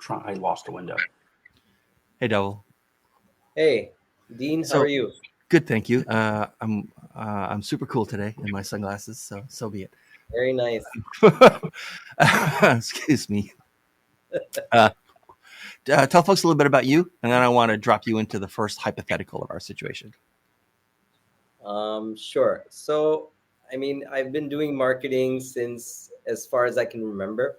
I lost a window. Hey, Dhaval. Hey, Dean, how are you? Good, thank you. I'm super cool today in my sunglasses, so be it. Very nice. Excuse me. Tell folks a little bit about you, and then I want to drop you into the first hypothetical of our situation. Sure. So, I've been doing marketing since as far as I can remember.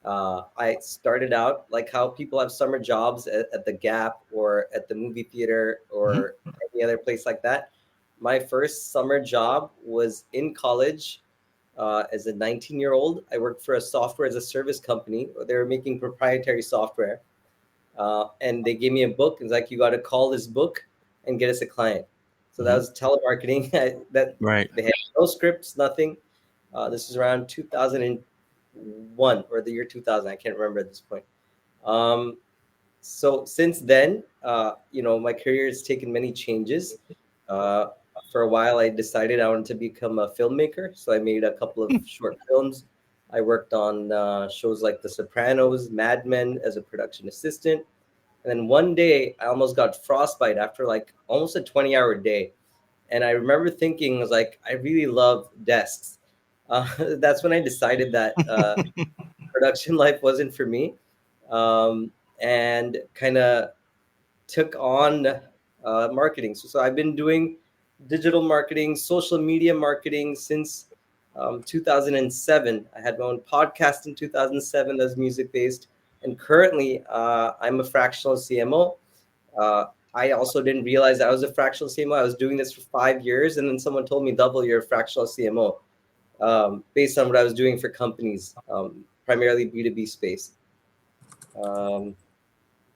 I started out like how people have summer jobs at the Gap or at the movie theater or any other place like that. My first summer job was in college as a 19-year-old. I worked for a software as a service company. They were making proprietary software. And they gave me a book. It's like, you got to call this book and get us a client. So that was telemarketing. Right. They had no scripts, nothing. This is around 2001 or the year 2000. I can't remember at this point. So since then, my career has taken many changes. For a while, I decided I wanted to become a filmmaker. So I made a couple of short films. I worked on shows like The Sopranos, Mad Men as a production assistant. And then one day I almost got frostbite after like almost a 20-hour day. And I remember thinking, I was like, I really love desks. That's when I decided that production life wasn't for me, and kind of took on marketing. So I've been doing digital marketing, social media marketing since 2007. I had my own podcast in 2007 that's music based. And currently, I'm a fractional CMO. I also didn't realize I was a fractional CMO. I was doing this for 5 years, and then someone told me, "Double, you're a fractional CMO," based on what I was doing for companies, primarily B2B space.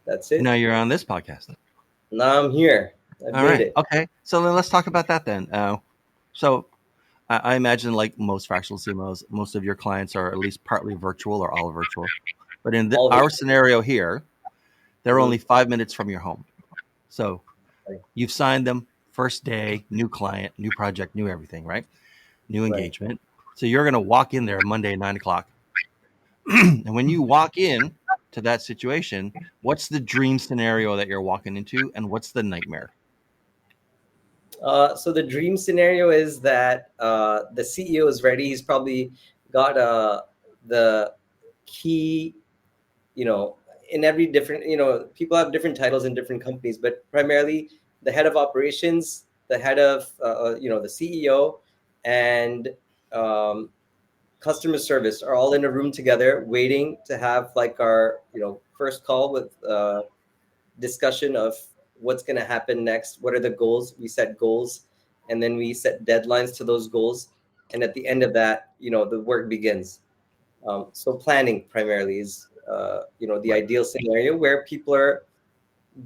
That's it. Now you're on this podcast. Now I'm here. I All made right. it. Okay. So then let's talk about that then. So I imagine, like most fractional CMOs, most of your clients are at least partly virtual or all virtual. But in our scenario here, they're only 5 minutes from your home. So you've signed them first day, new client, new project, new everything, right? New engagement. Right. So you're going to walk in there Monday at 9:00. And when you walk in to that situation, what's the dream scenario that you're walking into, and what's the nightmare? So the dream scenario is that the CEO is ready. He's probably got the key, in every different, people have different titles in different companies, but primarily the head of operations, the head of, the CEO, and customer service are all in a room together waiting to have like our, first call with discussion of what's going to happen next. What are the goals? We set goals, and then we set deadlines to those goals. And at the end of that, the work begins. So planning primarily is, the ideal scenario where people are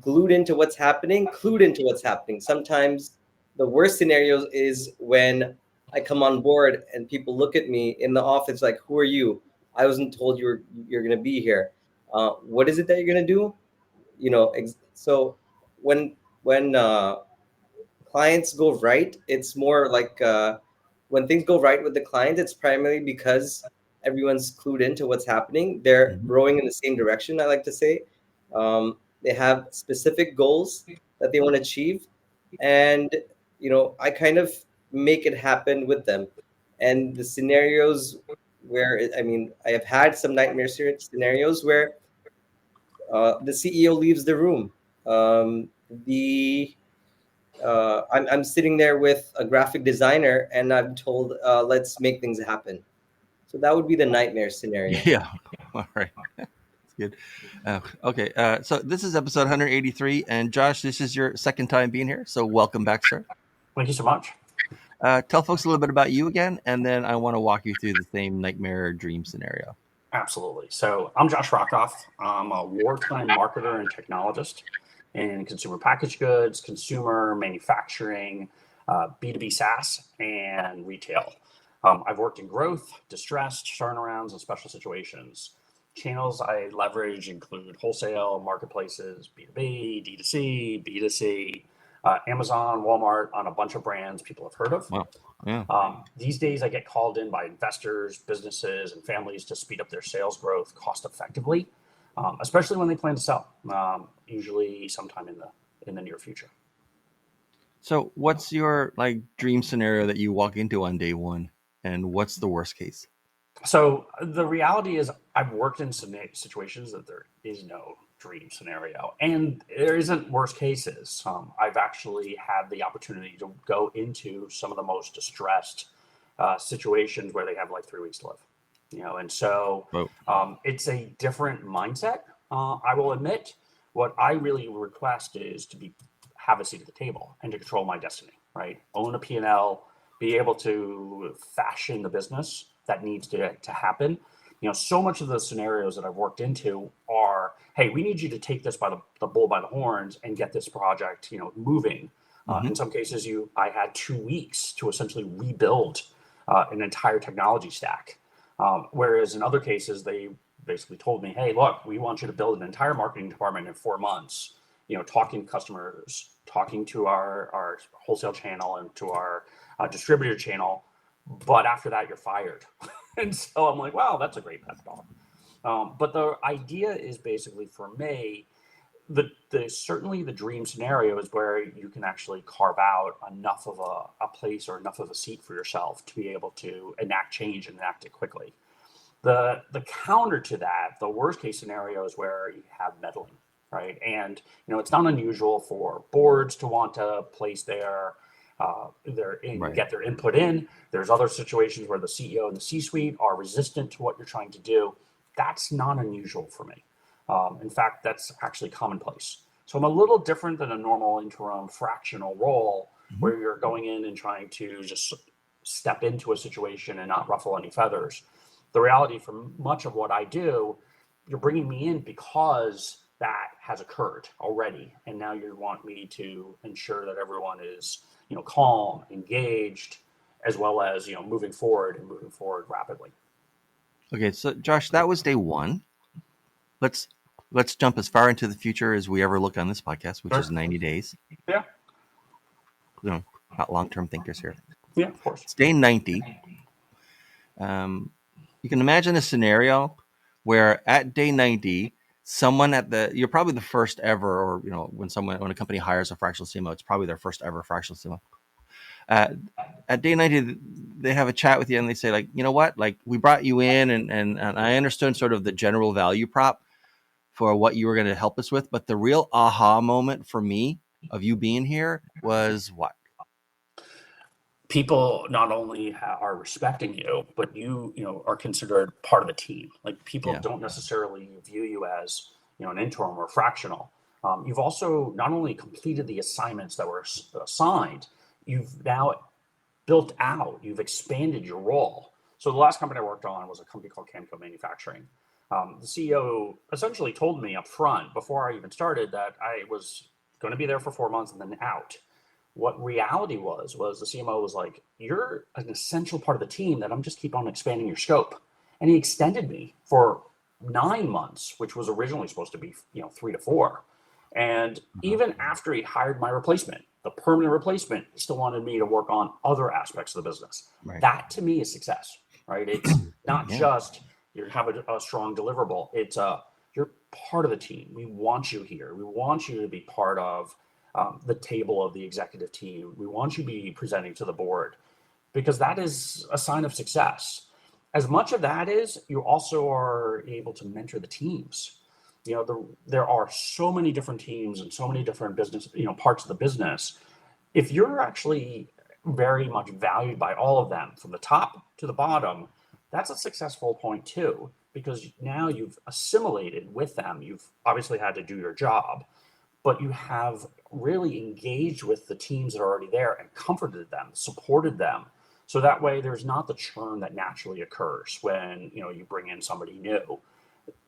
glued into what's happening, clued into what's happening. Sometimes the worst scenario is when I come on board and people look at me in the office like, "Who are you? I wasn't told you're going to be here. What is it that you're going to do?" So when clients go right, it's more like when things go right with the client, it's primarily because everyone's clued into what's happening. They're rowing in the same direction, I like to say. They have specific goals that they want to achieve, and I kind of make it happen with them. And the scenarios where I have had some nightmare scenarios where the CEO leaves the room. I'm sitting there with a graphic designer, and I'm told, let's make things happen. So that would be the nightmare scenario. Yeah. All right. That's good. Okay. So this is episode 183, and Josh, this is your second time being here. So welcome back, sir. Thank you so much. Tell folks a little bit about you again, and then I want to walk you through the same nightmare dream scenario. Absolutely. So I'm Josh Rockoff. I'm a wartime marketer and technologist in consumer packaged goods, consumer manufacturing, B2B SaaS, and retail. I've worked in growth, distressed, turnarounds, and special situations. Channels I leverage include wholesale, marketplaces, B2B, D2C, B2C, Amazon, Walmart, on a bunch of brands people have heard of. Wow. Yeah. These days, I get called in by investors, businesses, and families to speed up their sales growth cost effectively. especially when they plan to sell, usually sometime in the near future. So what's your like dream scenario that you walk into on day one, and what's the worst case? So the reality is I've worked in some situations that there is no dream scenario, and there isn't worst cases. I've actually had the opportunity to go into some of the most distressed situations where they have like 3 weeks to live, and so Whoa. it's a different mindset. I will admit, what I really request is to have a seat at the table and to control my destiny, right? Own a P&L, be able to fashion the business that needs to happen. So much of the scenarios that I've worked into are, hey, we need you to take this by the bull by the horns and get this project, moving. In some cases, I had 2 weeks to essentially rebuild an entire technology stack. Whereas in other cases, they basically told me, hey, look, we want you to build an entire marketing department in 4 months, talking to customers, talking to our wholesale channel and to our distributor channel. But after that, you're fired. And so I'm like, wow, that's a great pep talk. But the idea is basically for me, certainly the dream scenario is where you can actually carve out enough of a place or enough of a seat for yourself to be able to enact change and enact it quickly. The counter to that, the worst case scenario is where you have meddling, right? And it's not unusual for boards to want to place Right. get their input in. There's other situations where the CEO and the C-suite are resistant to what you're trying to do. That's not unusual for me. In fact, that's actually commonplace. So I'm a little different than a normal interim fractional role where you're going in and trying to just step into a situation and not ruffle any feathers. The reality for much of what I do, you're bringing me in because that has occurred already. And now you want me to ensure that everyone is, calm, engaged, as well as, moving forward rapidly. Okay, so Josh, that was day one. Let's jump as far into the future as we ever look on this podcast, which is 90 days. Yeah. Not long-term thinkers here. Yeah, of course. It's day 90. You can imagine a scenario where at day 90, you're probably the first ever, or when a company hires a fractional CMO, it's probably their first ever fractional CMO. At day 90, they have a chat with you and they say, like, you know what, like, we brought you in and I understood sort of the general value prop for what you were going to help us with, but the real aha moment for me of you being here was what? People not only are respecting you, but you are considered part of the team. Like, people don't necessarily view you as an interim or fractional. You've also not only completed the assignments that were assigned, you've now built out, you've expanded your role. So the last company I worked on was a company called Camco Manufacturing. The CEO essentially told me up front before I even started that I was going to be there for 4 months and then out. What reality was the CMO was like, you're an essential part of the team that I'm just keep on expanding your scope. And he extended me for 9 months, which was originally supposed to be 3 to 4. And even after he hired my replacement, the permanent replacement, he still wanted me to work on other aspects of the business. Right. That to me is success, right? It's not just you have a strong deliverable. It's you're part of the team. We want you here. We want you to be part of the table of the executive team. We want you to be presenting to the board because that is a sign of success. As much of that is, you also are able to mentor the teams. There are so many different teams and so many different business, parts of the business. If you're actually very much valued by all of them from the top to the bottom, that's a successful point too, because now you've assimilated with them. You've obviously had to do your job, but you have really engaged with the teams that are already there and comforted them, supported them. So that way there's not the churn that naturally occurs when, you bring in somebody new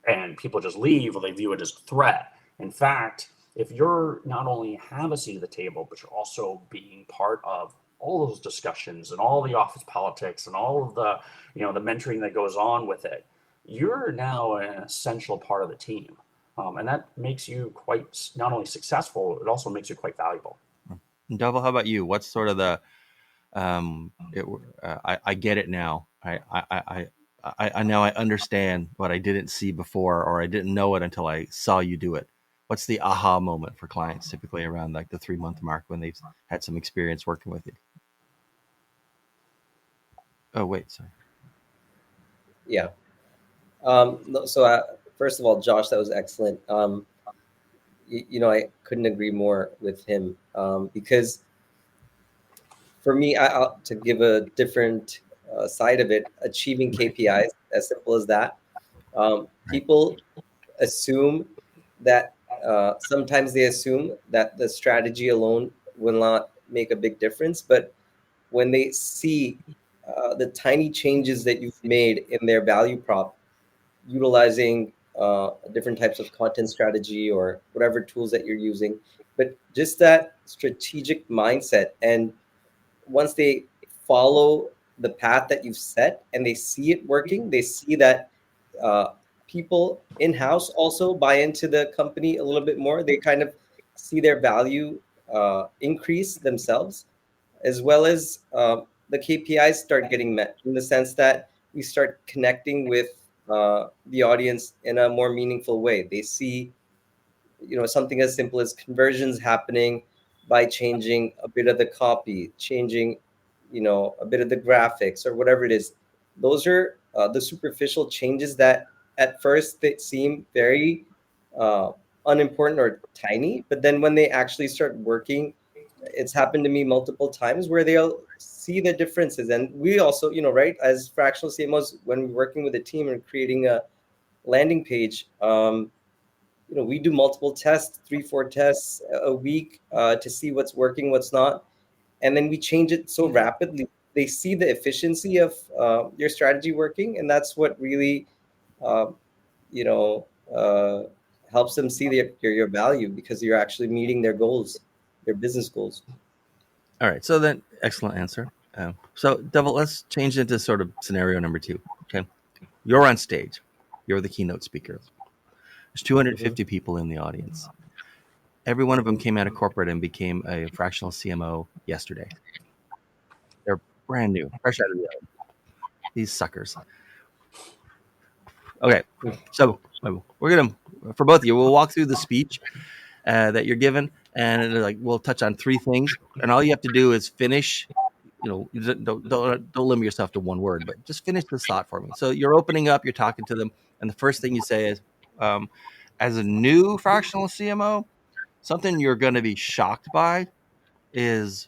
and people just leave or they view it as a threat. In fact, if you're not only have a seat at the table, but you're also being part of all those discussions and all the office politics and all of the, the mentoring that goes on with it, you're now an essential part of the team. And that makes you quite not only successful, it also makes you quite valuable. Dhaval, how about you? What's sort of the, I get it now. I now I understand what I didn't see before, or I didn't know it until I saw you do it. What's the aha moment for clients typically around like the 3 month mark when they've had some experience working with you? Oh, wait, sorry. Yeah. No, so first of all, Josh, that was excellent. I couldn't agree more with him, because for me, to give a different side of it, achieving KPIs, as simple as that. Right. People assume that sometimes they assume that the strategy alone will not make a big difference, but when they see the tiny changes that you've made in their value prop, utilizing different types of content strategy or whatever tools that you're using, but just that strategic mindset, and once they follow the path that you've set and they see it working, they see that uh, people in house also buy into the company a little bit more. They kind of see their value increase themselves, as well as the KPIs start getting met in the sense that we start connecting with the audience in a more meaningful way. They see, something as simple as conversions happening by changing a bit of the copy, changing, a bit of the graphics or whatever it is. Those are the superficial changes that at first they seem very uh, unimportant or tiny, but then when they actually start working, it's happened to me multiple times where they'll see the differences. And we also, right, as fractional CMOs, when we're working with a team and creating a landing page, we do multiple tests, 3 4 tests a week, to see what's working, what's not, and then we change it so rapidly. They see the efficiency of your strategy working, and that's what really uh, you know uh, helps them see your value, because you're actually meeting their goals, their business goals. All right. So then, excellent answer. So, Devil, let's change into sort of scenario number 2. Okay. You're on stage. You're the keynote speaker. There's Mhm. 250 people in the audience. Every one of them came out of corporate and became a fractional CMO yesterday. They're brand new, fresh out of the oven. These suckers. Okay. So, we're going to, for both of you, we'll walk through the speech that you're given, and like we'll touch on 3 things, and all you have to do is finish. Don't limit yourself to one word, but just finish this thought for me. So you're opening up, you're talking to them, and the first thing you say is, as a new fractional CMO, something you're going to be shocked by is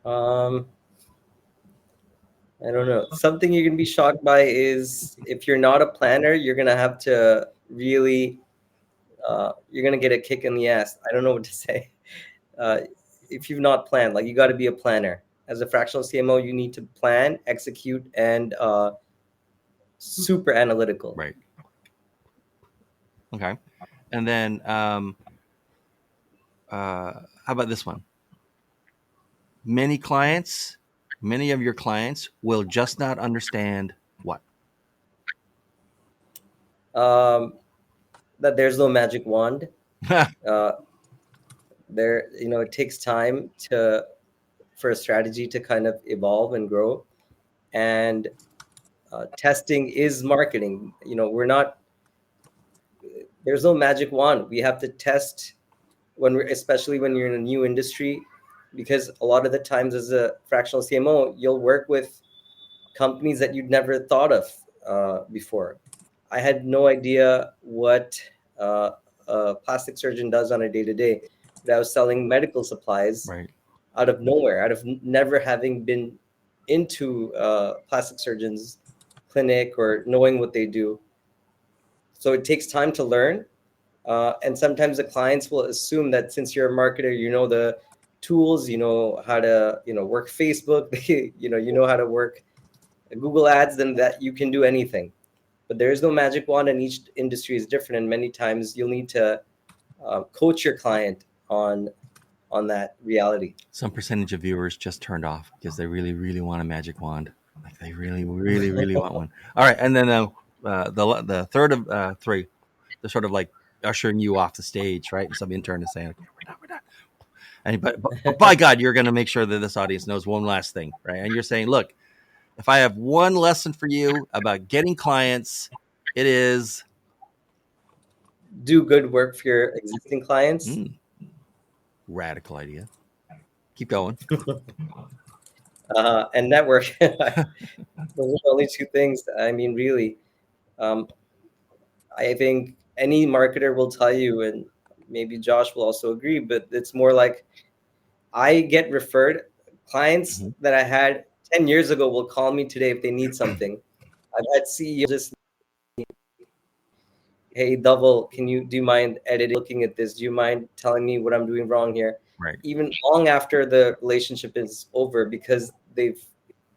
um I don't know. Something you're gonna be shocked by is, if you're not a planner, you're gonna have to really, you're gonna get a kick in the ass. I don't know what to say. Uh, if you've not planned, like, you got to be a planner. As a fractional CMO, you need to plan, execute, and super analytical. right. Okay, and then how about this one? Many of your clients will just not understand what. Um, that there's no magic wand. Uh, it takes time for a strategy to kind of evolve and grow, and testing is marketing. We're not There's no magic wand. We have to test especially when you're in a new industry, because a lot of the times as a fractional CMO, you'll work with companies that you'd never thought of before. I had no idea what uh, a plastic surgeon does on a day to day, but I was selling medical supplies Right. out of nowhere, out of never having been into plastic surgeons clinic or knowing what they do. So it takes time to learn. And sometimes the clients will assume that since you're a marketer, you know the tools, you know how to, work Facebook, you know how to work Google Ads, then that you can do anything. But there is no magic wand, and each industry is different. And many times you'll need to coach your client on that reality. Some percentage of viewers just turned off because they really, really want a magic wand. Like they really, really, really want one. All right, and then the third of 3, they're sort of like ushering you off the stage, right? And some intern is saying, "Okay, we're done." And but by God, you're going to make sure that this audience knows one last thing, right? And you're saying, "Look, if I have one lesson for you about getting clients, it is Do good work for your existing clients. radical idea. Keep going. And network. Those are the only two things. I mean, really, I think any marketer will tell you, and maybe Josh will also agree, but it's more like I get referred. Clients that I had 10 years ago will call me today if they need something. I've had CEOs just, hey, Dhaval, do you mind looking at this? Do you mind telling me what I'm doing wrong here? Right. Even long after the relationship is over, because they've,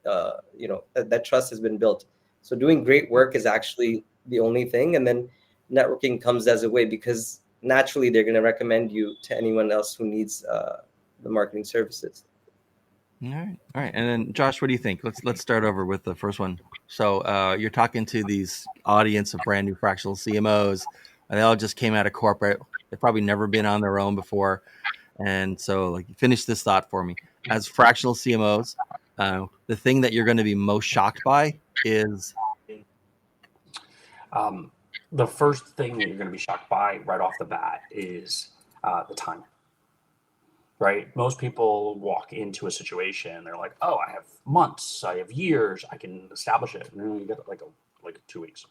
that trust has been built. So doing great work is actually the only thing. And then networking comes as a way, because naturally they're going to recommend you to anyone else who needs the marketing services. All right. And then Josh, what do you think? Let's start over with the first one. So you're talking to these audience of brand new fractional CMOs, and they all just came out of corporate. They've probably never been on their own before. And so, like, finish this thought for me. As fractional CMOs, the thing that you're going to be most shocked by is the first thing that you're going to be shocked by right off the bat is the time. Right? Most people walk into a situation, they're like, "Oh, I have months, I have years, I can establish it." And then you get like 2 weeks,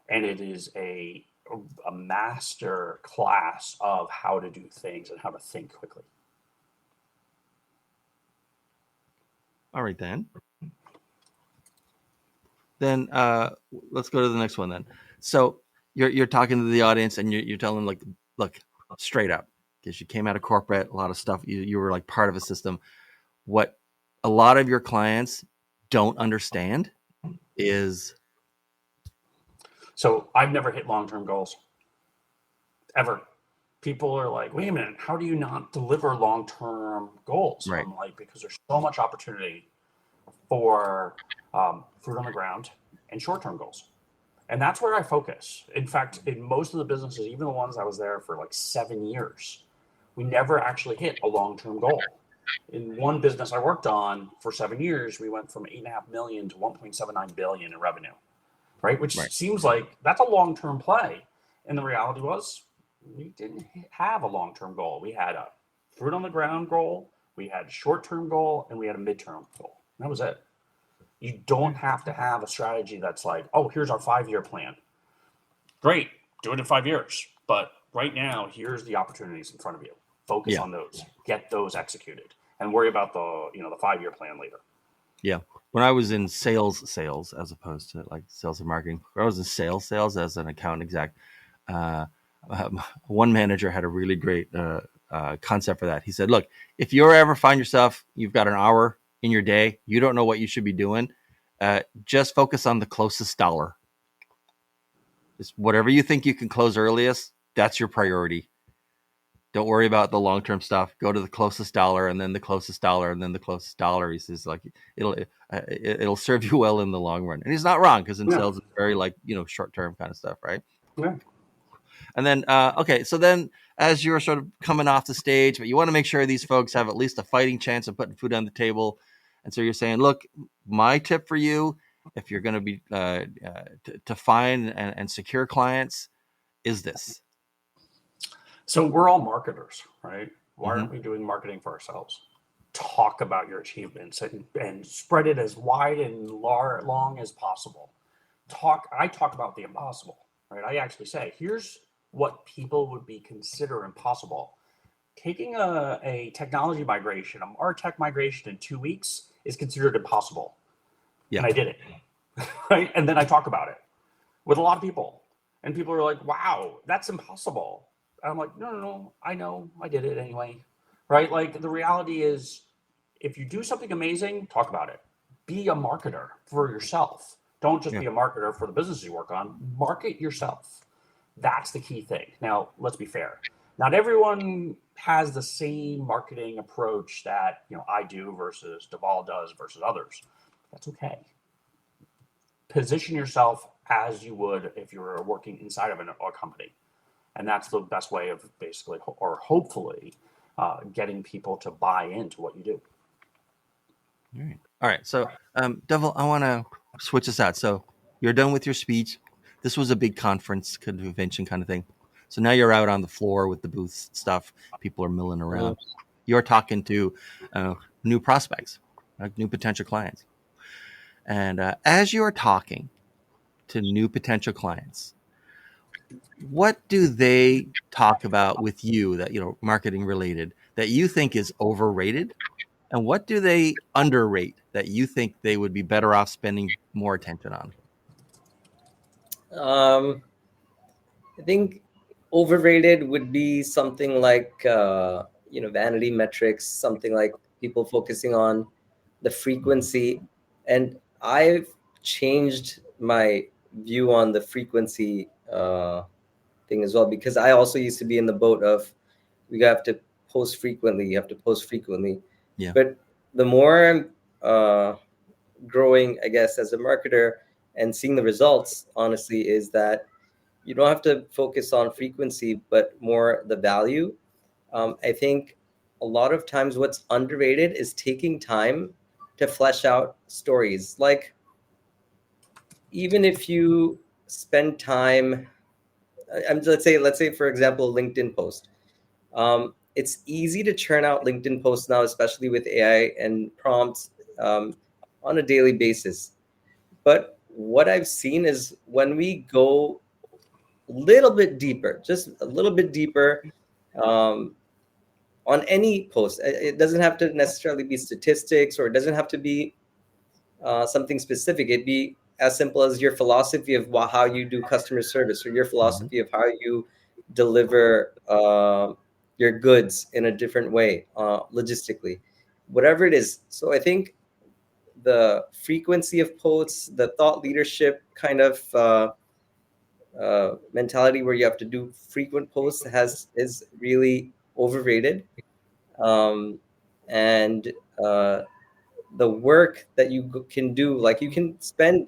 and it is a master class of how to do things and how to think quickly. all right. Then let's go to the next one. Then, so you're talking to the audience, and you're telling them, like, look, straight up, because you came out of corporate, a lot of stuff. You were like part of a system. What a lot of your clients don't understand is, So I've never hit long-term goals ever. People are like, "Wait a minute, how do you not deliver long-term goals?" Right. I'm like, because there's so much opportunity for fruit on the ground and short-term goals. And that's where I focus. In fact, in most of the businesses, even the ones I was there for like 7 years, we never actually hit a long-term goal. In one business I worked on for 7 years, we went from 8.5 million to 1.79 billion in revenue, right? Which seems like that's a long-term play. And the reality was we didn't have a long-term goal. We had a fruit on the ground goal, we had a short-term goal, and we had a midterm goal. And that was it. You don't have to have a strategy that's like, "Oh, here's our 5-year plan." Great, do it in 5 years. But right now, here's the opportunities in front of you. Focus on those, get those executed, and worry about the 5-year plan later. Yeah. When I was in sales as opposed to like sales and marketing, I was in sales as an account exec. One manager had a really great concept for that. He said, "Look, if you ever find yourself, you've got an hour in your day, you don't know what you should be doing, just focus on the closest dollar. It's whatever you think you can close earliest, that's your priority. Don't worry about the long-term stuff. Go to the closest dollar, and then the closest dollar, and then the closest dollar." He says, like, it'll serve you well in the long run. And he's not wrong, because in sales, it's very short-term kind of stuff, right? Yeah. And then, okay, so then as you're sort of coming off the stage, but you want to make sure these folks have at least a fighting chance of putting food on the table. And so you're saying, look, my tip for you, if you're going to be to find and secure clients, is this. So we're all marketers, right? Why aren't we doing marketing for ourselves? Talk about your achievements and spread it as wide and long as possible. I talk about the impossible, right? I actually say, here's what people would be consider impossible. Taking a technology migration, a MarTech migration in 2 weeks is considered impossible. Yeah. And I did it, right? And then I talk about it with a lot of people. And people are like, "Wow, that's impossible." I'm like, no, I know, I did it anyway, right? Like, the reality is, if you do something amazing, talk about it. Be a marketer for yourself. Don't just be a marketer for the business you work on. Market yourself. That's the key thing. Now, let's be fair. Not everyone has the same marketing approach that I do versus Dhaval does versus others. That's okay. Position yourself as you would if you were working inside of a company. And that's the best way of basically, or hopefully, getting people to buy into what you do. All right. All right. So, Devil, I want to switch this out. So you're done with your speech. This was a big conference convention kind of thing. So now you're out on the floor with the booth stuff. People are milling around. You're talking to new prospects, like new potential clients. And as you're talking to new potential clients, what do they talk about with you that, marketing related, that you think is overrated? And what do they underrate that you think they would be better off spending more attention on? I think overrated would be something like vanity metrics, something like people focusing on the frequency. And I've changed my view on the frequency thing as well, because I also used to be in the boat of we have to post frequently. You have to post frequently. Yeah. But the more I'm growing, I guess, as a marketer and seeing the results, honestly, is that you don't have to focus on frequency, but more the value. I think a lot of times what's underrated is taking time to flesh out stories. Like, even if you spend time, let's say for example, a LinkedIn post. It's easy to churn out LinkedIn posts now, especially with AI and prompts on a daily basis. But what I've seen is when we go little bit deeper, just a little bit deeper on any post. It doesn't have to necessarily be statistics, or it doesn't have to be something specific. It'd be as simple as your philosophy of how you do customer service, or your philosophy of how you deliver your goods in a different way, logistically, whatever it is. So I think the frequency of posts, the thought leadership kind of mentality where you have to do frequent posts is really overrated. And the work that you can do, like you can spend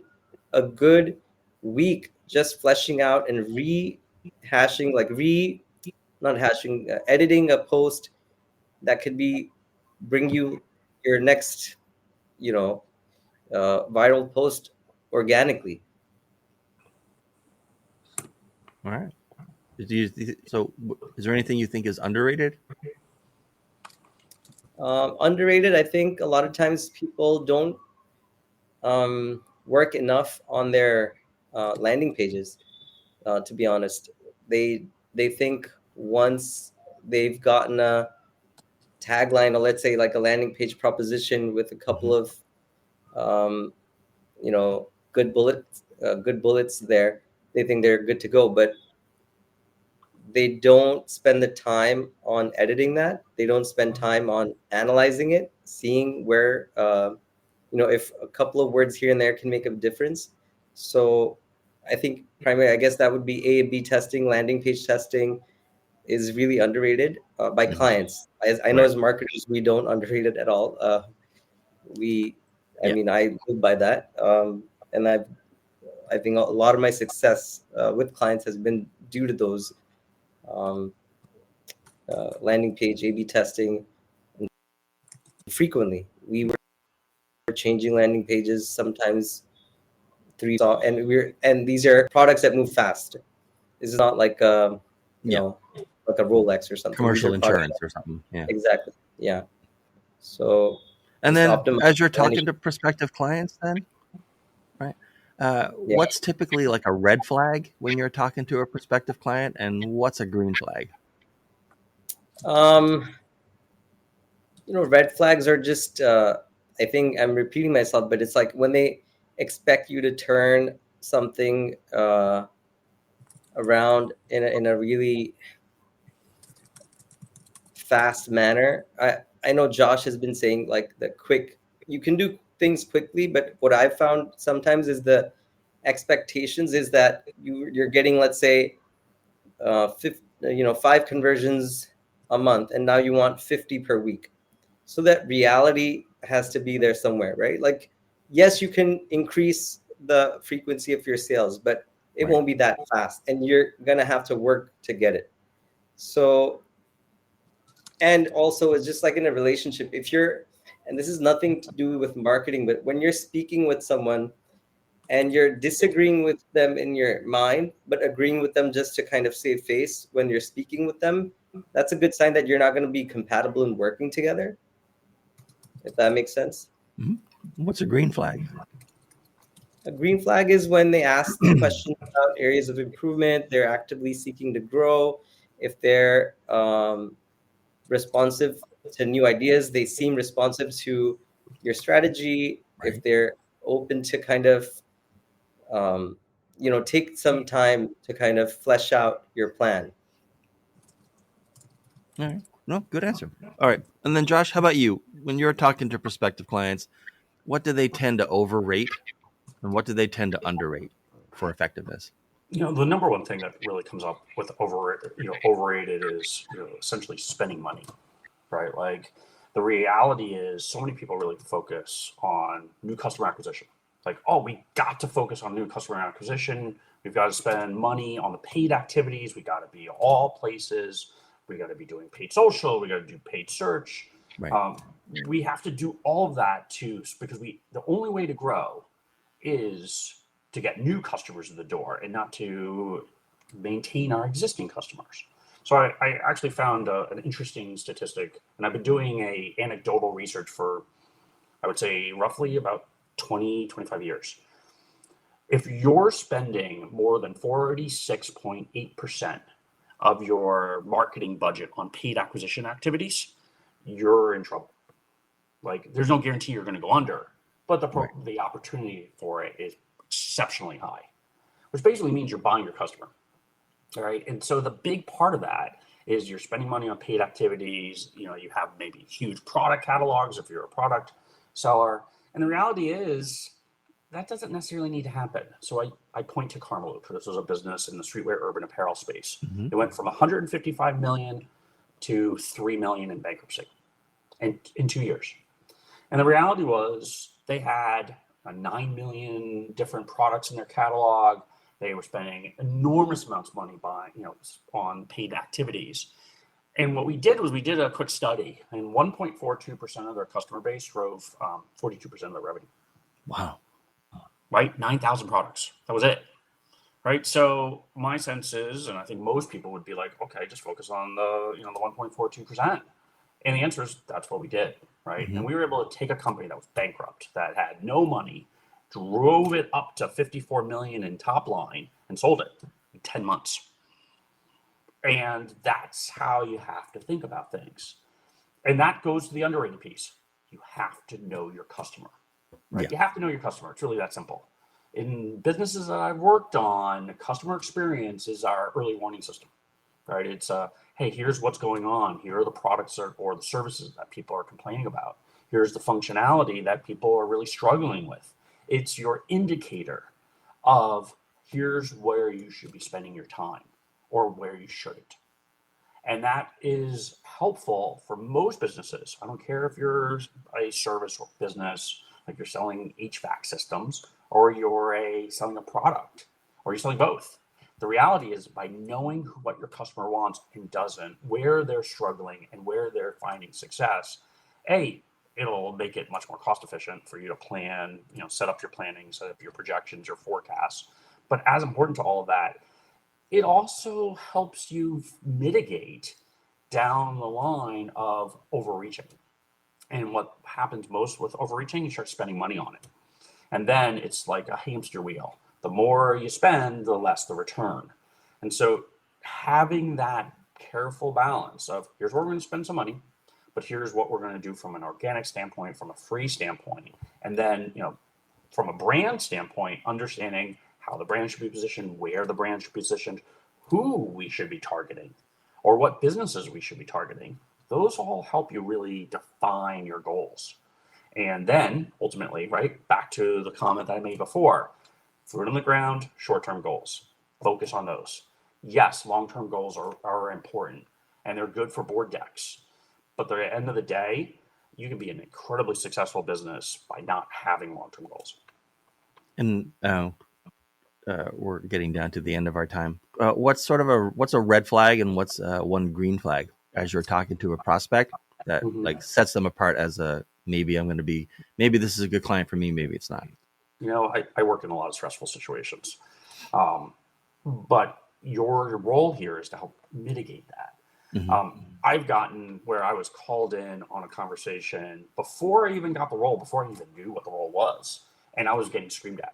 a good week just fleshing out and rehashing, not hashing, editing a post that could bring you your next, viral post organically. All right. So, is there anything you think is underrated? Underrated, I think a lot of times people don't work enough on their landing pages. To be honest, they think once they've gotten a tagline, or let's say like a landing page proposition with a couple of um, good bullets there, they think they're good to go. But they don't spend the time on editing that. They don't spend time on analyzing it, seeing where if a couple of words here and there can make a difference. So I think primarily, I guess that would be A/B testing, landing page testing is really underrated by clients. As I know, as marketers, we don't underrate it at all. I mean, I live by that, and I think a lot of my success with clients has been due to those landing page A/B testing. Frequently, we were changing landing pages sometimes and these are products that move fast. This is not like like a Rolex or something. Commercial insurance or something. Yeah. Exactly. Yeah. So and then as you're talking to prospective clients, then right, what's typically like a red flag when you're talking to a prospective client, and what's a green flag? Red flags are just I think I'm repeating myself, but it's like when they expect you to turn something around in a really fast manner. I know Josh has been saying like you can do things quickly, but what I've found sometimes is the expectations is that you're getting, let's say, 5 conversions a month, and now you want 50 per week. So that reality has to be there somewhere, right? Like, yes, you can increase the frequency of your sales, but it won't be that fast, and you're gonna have to work to get it. So, and also it's just like in a relationship, and this is nothing to do with marketing, but when you're speaking with someone and you're disagreeing with them in your mind, but agreeing with them just to kind of save face when you're speaking with them, that's a good sign that you're not going to be compatible in working together, if that makes sense. What's a green flag? A green flag is when they ask questions about areas of improvement, they're actively seeking to grow, if they're responsive to new ideas, they seem responsive to your strategy, Right. if they're open to kind of take some time to kind of flesh out your plan. All right. No, good answer. All right. And then Josh, how about you? When you're talking to prospective clients, what do they tend to overrate and what do they tend to underrate for effectiveness? The number one thing that really comes up with overrated is essentially spending money, right? Like the reality is so many people really focus on new customer acquisition. Like, oh, we got to focus on new customer acquisition. We've got to spend money on the paid activities. We got to be all places. We got to be doing paid social. We got to do paid search. Right. We have to do all of that too, because the only way to grow is to get new customers in the door and not to maintain our existing customers. So I actually found an interesting statistic, and I've been doing a anecdotal research for, I would say, roughly about 20, 25 years. If you're spending more than 46.8% of your marketing budget on paid acquisition activities, you're in trouble. Like, there's no guarantee you're going to go under, but the opportunity for it is exceptionally high, which basically means you're buying your customer. All right. And so the big part of that is you're spending money on paid activities. You have maybe huge product catalogs if you're a product seller. And the reality is that doesn't necessarily need to happen. So I point to Karmaloop. This was a business in the streetwear urban apparel space. Mm-hmm. It went from 155 million to 3 million in bankruptcy in 2 years. And the reality was they had 9 million different products in their catalog. They were spending enormous amounts of money on paid activities. And what we did was we did a quick study, and 1.42% of their customer base drove 42% of their revenue. Wow. Right? 9,000 products. That was it. Right? So my sense is, and I think most people would be like, okay, just focus on the 1.42%. And the answer is that's what we did. Right? Mm-hmm. And we were able to take a company that was bankrupt, that had no money, drove it up to 54 million in top line, and sold it in 10 months. And that's how you have to think about things. And that goes to the underrated piece. You have to know your customer. Right? Yeah. You have to know your customer. It's really that simple. In businesses that I've worked on, customer experience is our early warning system. Right? It's hey, here's what's going on. Here are the products or the services that people are complaining about. Here's the functionality that people are really struggling with. It's your indicator of here's where you should be spending your time or where you shouldn't. And that is helpful for most businesses. I don't care if you're a service or business, like you're selling HVAC systems, or you're selling a product, or you're selling both. The reality is by knowing what your customer wants and doesn't, where they're struggling and where they're finding success, it'll make it much more cost efficient for you to plan, set up your planning, set up your projections, your forecasts. But as important to all of that, it also helps you mitigate down the line of overreaching. And what happens most with overreaching, you start spending money on it. And then it's like a hamster wheel. The more you spend, the less the return. And so having that careful balance of here's where we're going to spend some money, but here's what we're going to do from an organic standpoint, from a free standpoint. And then, from a brand standpoint, understanding how the brand should be positioned, where the brand should be positioned, who we should be targeting, or what businesses we should be targeting. Those all help you really define your goals. And then ultimately, right, back to the comment that I made before, fruit on the ground, short-term goals. Focus on those. Yes, long-term goals are important, and they're good for board decks. But at the end of the day, you can be an incredibly successful business by not having long-term goals. And we're getting down to the end of our time. What's a red flag and what's one green flag as you're talking to a prospect that like sets them apart as a maybe this is a good client for me, maybe it's not. I work in a lot of stressful situations, but your role here is to help mitigate that. I've gotten where I was called in on a conversation before I even got the role, before I even knew what the role was, and I was getting screamed at.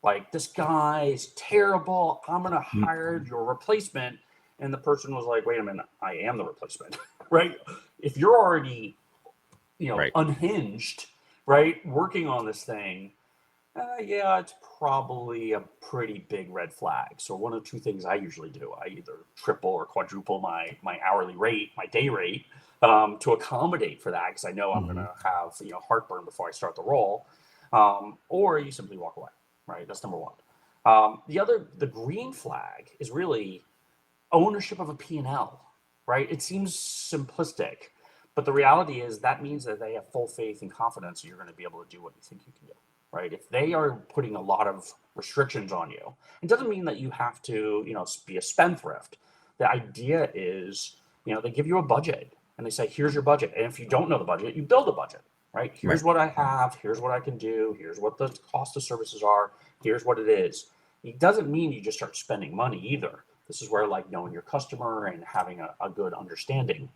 Like, this guy is terrible. I'm going to hire your replacement. And the person was like, wait a minute, I am the replacement, right? If you're already, Right. unhinged, right, working on this thing, yeah, it's probably a pretty big red flag. So one of two things I usually do, I either triple or quadruple my hourly rate, my day rate, to accommodate for that, because I know I'm going to have heartburn before I start the role, or you simply walk away, right? That's number one. The green flag is really ownership of a P&L, right? It seems simplistic, but the reality is that means that they have full faith and confidence that you're going to be able to do what you think you can do. Right? If they are putting a lot of restrictions on you, it doesn't mean that you have to, be a spendthrift. The idea is, they give you a budget and they say, here's your budget. And if you don't know the budget, you build a budget, right? Here's what I have. Here's what I can do. Here's what the cost of services are. Here's what it is. It doesn't mean you just start spending money either. This is where, like, knowing your customer and having a good understanding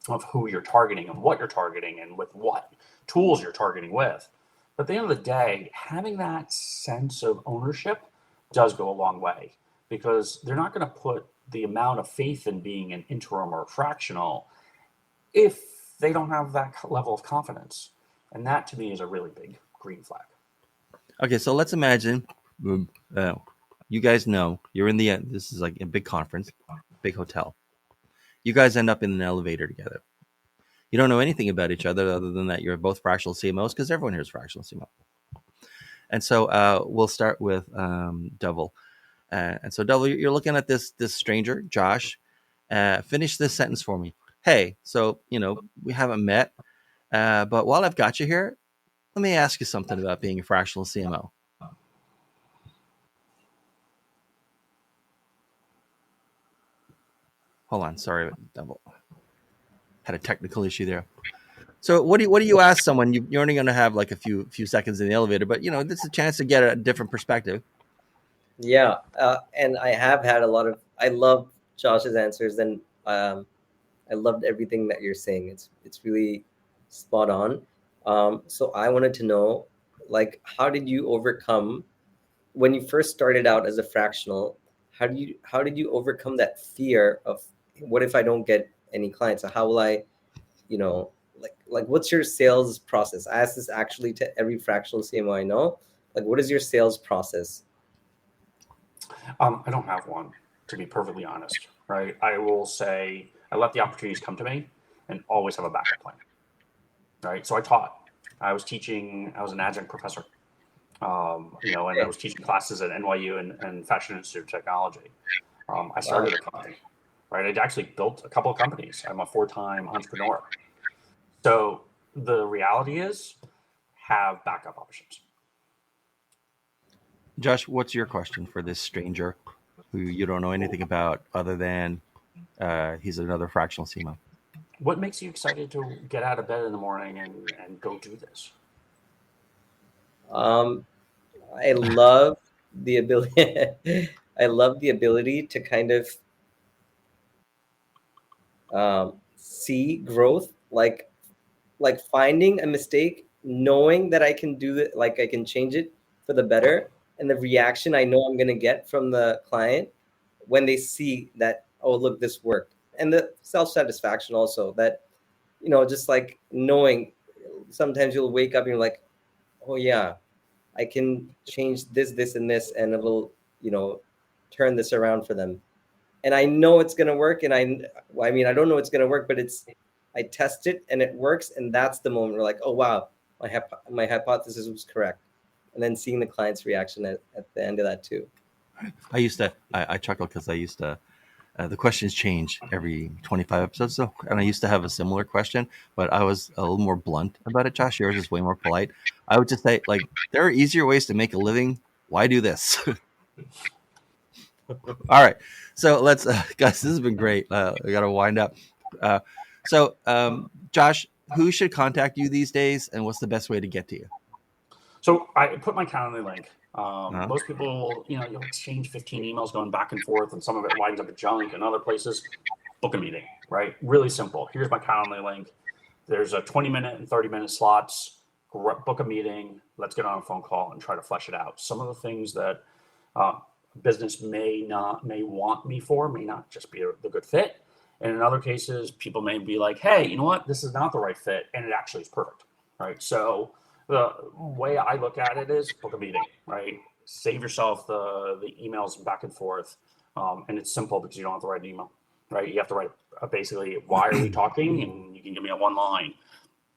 of who you're targeting and what you're targeting and with what tools you're targeting with. But at the end of the day, having that sense of ownership does go a long way, because they're not going to put the amount of faith in being an interim or a fractional if they don't have that level of confidence. And that, to me, is a really big green flag. Okay, so let's imagine, you guys know, you're in the, this is like a big conference, big hotel. You guys end up in an elevator together. You don't know anything about each other than that you're both fractional CMOs, because everyone here is fractional CMO. And so we'll start with Dhaval. And so Dhaval, you're looking at this stranger, Josh. Finish this sentence for me. Hey, so, we haven't met, but while I've got you here, let me ask you something about being a fractional CMO. Hold on, sorry, Dhaval. Had a technical issue there. So what do you ask someone? You're only going to have like a few seconds in the elevator, but this is a chance to get a different perspective. Yeah, and I have had I love Josh's answers, and I loved everything that you're saying. It's really spot on. So I wanted to know, like, how did you overcome when you first started out as a fractional? How did you overcome that fear of, what if I don't get any clients? So how will I, like what's your sales process? I ask this actually to every fractional CMO I know. Like, what is your sales process? I don't have one, to be perfectly honest, right? I will say I let the opportunities come to me and always have a backup plan, right? So I was teaching, I was an adjunct professor, and I was teaching classes at NYU and Fashion Institute of Technology. I started a company, right? I actually built a couple of companies. I'm a 4-time entrepreneur. So the reality is, have backup options. Josh, what's your question for this stranger who you don't know anything about other than he's another fractional CMO? What makes you excited to get out of bed in the morning and go do this? I love the ability. I love the ability to kind of see growth, like finding a mistake, knowing that I can do it, like I can change it for the better, and the reaction I know I'm going to get from the client when they see that, oh, look, this worked, and the self-satisfaction also, that just like knowing, sometimes you'll wake up and you're like, oh yeah, I can change this and this, and it will turn this around for them. And I know it's going to work, and I don't know it's going to work, but I test it and it works, and that's the moment we're like, oh wow, my hypothesis was correct. And then seeing the client's reaction at the end of that too. I chuckle because I used to, the questions change every 25 episodes. So, and I used to have a similar question, but I was a little more blunt about it. Josh, yours is way more polite. I would just say, like, there are easier ways to make a living. Why do this? All right. So let's, guys, this has been great. We got to wind up. So, Josh, who should contact you these days, and what's the best way to get to you? So I put my Calendly link. Most people, you'll exchange 15 emails going back and forth, and some of it winds up at junk, and other places book a meeting, right? Really simple. Here's my Calendly link. There's a 20-minute and 30-minute slots. Book a meeting. Let's get on a phone call and try to flesh it out. Some of the things that business may want me for may not just be the good fit. And in other cases, people may be like, hey, you know what? This is not the right fit. And it actually is perfect, right? So the way I look at it is book a meeting, right? Save yourself the emails back and forth. And it's simple because you don't have to write an email, right? You have to write basically, why are we talking? And you can give me a one line.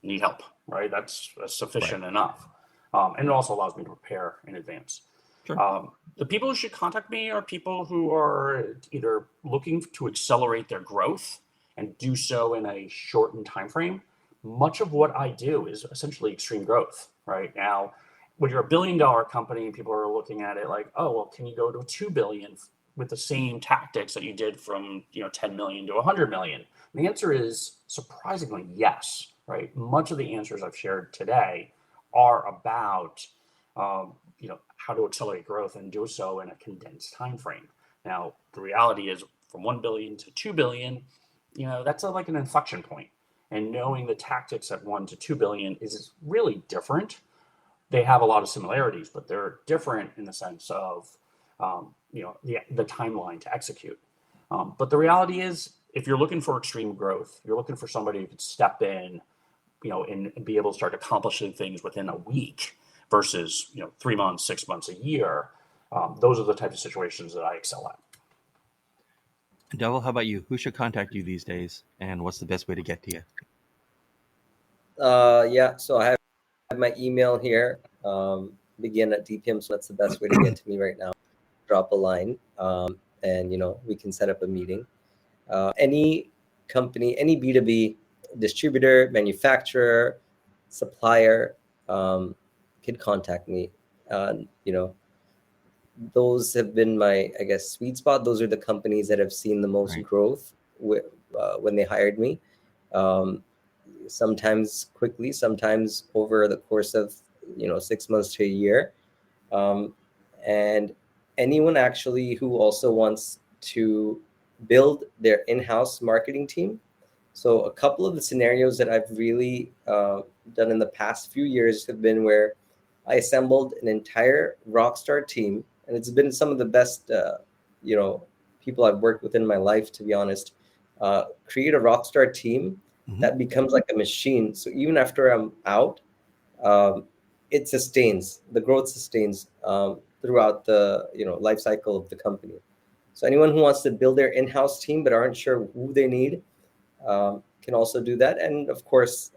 Need help, right? That's sufficient enough. And it also allows me to prepare in advance. Sure. The people who should contact me are people who are either looking to accelerate their growth and do so in a shortened time frame. Much of what I do is essentially extreme growth, right? Now, when you're a $1 billion company, people are looking at it like, oh, well, can you go to 2 billion with the same tactics that you did from 10 million to 100 million? And the answer is surprisingly yes, right? Much of the answers I've shared today are about how to accelerate growth and do so in a condensed time frame. Now, the reality is from 1 billion to 2 billion, that's like an inflection point. And knowing the tactics at 1 to 2 billion is really different. They have a lot of similarities, but they're different in the sense of the timeline to execute. But the reality is, if you're looking for extreme growth, you're looking for somebody who could step in, and be able to start accomplishing things within a week versus 3 months, 6 months, a year. Those are the types of situations that I excel at. Dhaval, how about you? Who should contact you these days, and what's the best way to get to you? So I have my email here, begin at DPM, so that's the best way to get to me right now. Drop a line, and we can set up a meeting. Any company, any B2B distributor, manufacturer, supplier can contact me. Those have been my, I guess, sweet spot. Those are the companies that have seen the most growth when they hired me. Sometimes quickly, sometimes over the course of 6 months to a year. And anyone actually who also wants to build their in-house marketing team. So a couple of the scenarios that I've really done in the past few years have been where I assembled an entire rockstar team, and it's been some of the best people I've worked with in my life, to be honest. Create a rockstar team that becomes like a machine. So even after I'm out, it sustains, the growth sustains throughout the life cycle of the company. So anyone who wants to build their in-house team but aren't sure who they need can also do that. And of course,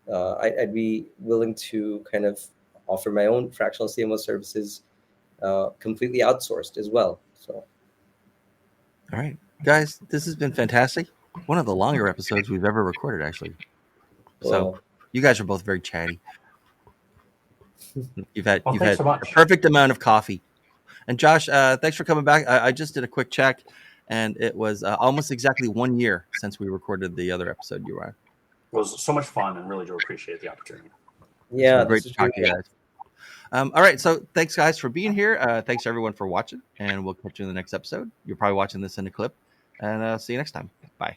I'd be willing to kind of offer my own fractional CMO services completely outsourced as well. So, all right, guys, this has been fantastic. One of the longer episodes we've ever recorded, actually. So you guys are both very chatty. You've had So a perfect amount of coffee. And Josh, thanks for coming back. I just did a quick check, and it was almost exactly 1 year since we recorded the other episode you were on. It was so much fun, and really do appreciate the opportunity. Yeah, great to talk to you guys. All right, so thanks guys for being here. Thanks everyone for watching, and we'll catch you in the next episode. You're probably watching this in a clip, and see you next time. Bye.